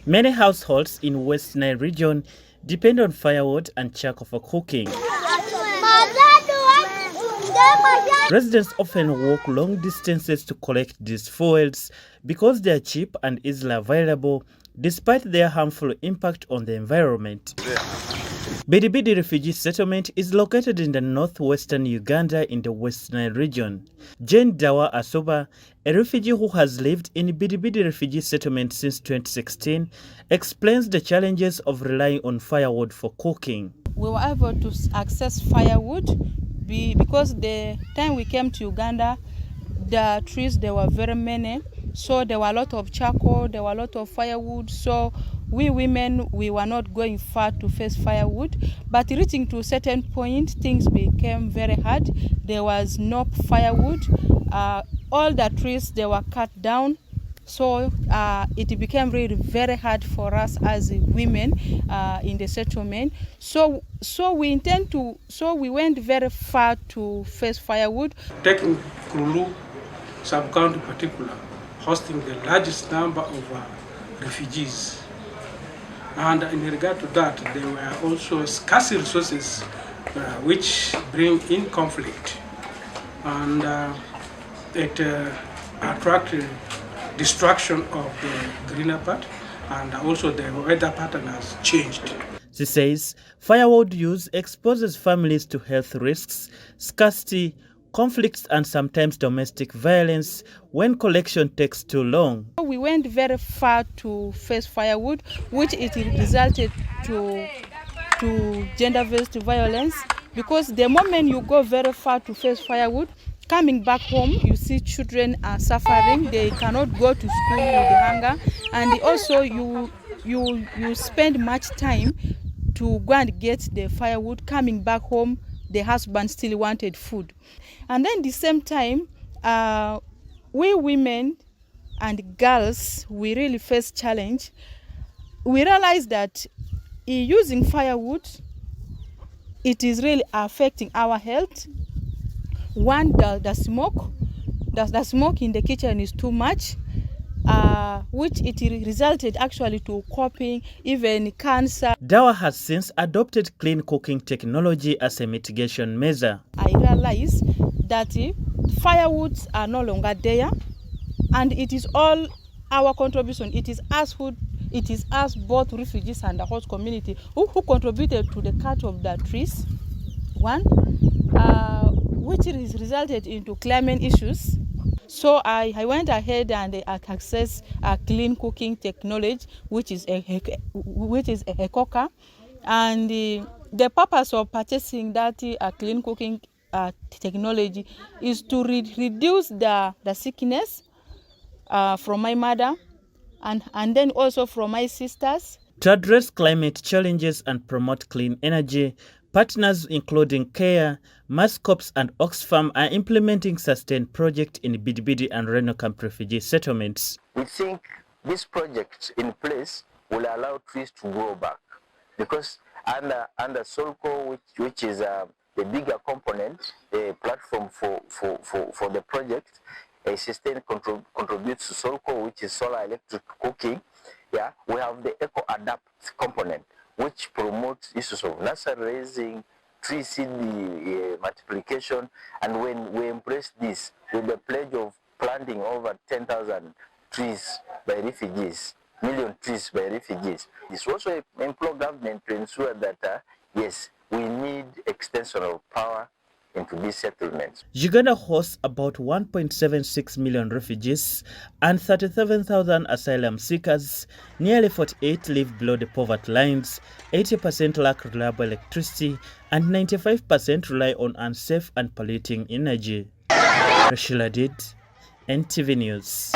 Many households in West Nile region depend on firewood and charcoal for cooking. Residents often walk long distances to collect these fuels because they are cheap and easily available, despite their harmful impact on the environment. Bidi Bidi refugee settlement is located in the northwestern Uganda in the West Nile region. Jane Dawa Asoba, a refugee who has lived in Bidi Bidi refugee settlement since 2016, explains the challenges of relying on firewood for cooking. We were able to access firewood because the time we came to Uganda, the trees, there were very many. So there were a lot of charcoal, there were a lot of firewood. So we women, we were not going far to fetch firewood. But reaching to a certain point, things became very hard. There was no firewood. All the trees, they were cut down. So it became really very hard for us as women in the settlement. So we went very far to fetch firewood. Taking Kulu sub-county particular, hosting the largest number of refugees. And in regard to that, there were also scarce resources which bring in conflict. And it attracted destruction of the greener part, and also the weather pattern has changed. She says firewood use exposes families to health risks, scarcity, conflicts, and sometimes domestic violence when collection takes too long. We went very far to fetch firewood, which it resulted to gender-based violence, because the moment you go very far to fetch firewood, coming back home, you see children are suffering. They cannot go to school with the hunger, and also you spend much time to go and get the firewood. Coming back home, the husband still wanted food, and then the same time, we women and girls, we really face challenge. We realize that using firewood, it is really affecting our health. One, the smoke in the kitchen is too much, which it resulted actually to coughing, even cancer. Dawa has since adopted clean cooking technology as a mitigation measure. I realized that firewoods are no longer there, and it is all our contribution. It is us both refugees and the host community who contributed to the cut of the trees. One, which is resulted into climate issues. So I went ahead and accessed a clean cooking technology, which is a cooker, and the purpose of purchasing that clean cooking technology is to reduce the sickness from my mother and then also from my sisters. To address climate challenges and promote clean energy, partners including CARE, Mascops and Oxfam are implementing sustained projects in Bidi Bidi and Reno Camp refugee settlements. We think this project in place will allow trees to grow back, because under Solco, which is the bigger component, a platform for the project, a sustain contributes to Solco, which is solar electric cooking. Yeah, we have the eco-adapt component, which promotes issues of nursery raising, tree seed multiplication, and when we embrace this with the pledge of planting over 10,000 trees by refugees, million trees by refugees, this also employ government to ensure that yes, we need extension of power into these settlements. Uganda hosts about 1.76 million refugees and 37,000 asylum seekers. Nearly 48 live below the poverty lines, 80% lack reliable electricity, and 95% rely on unsafe and polluting energy. Rashila Did, NTV News.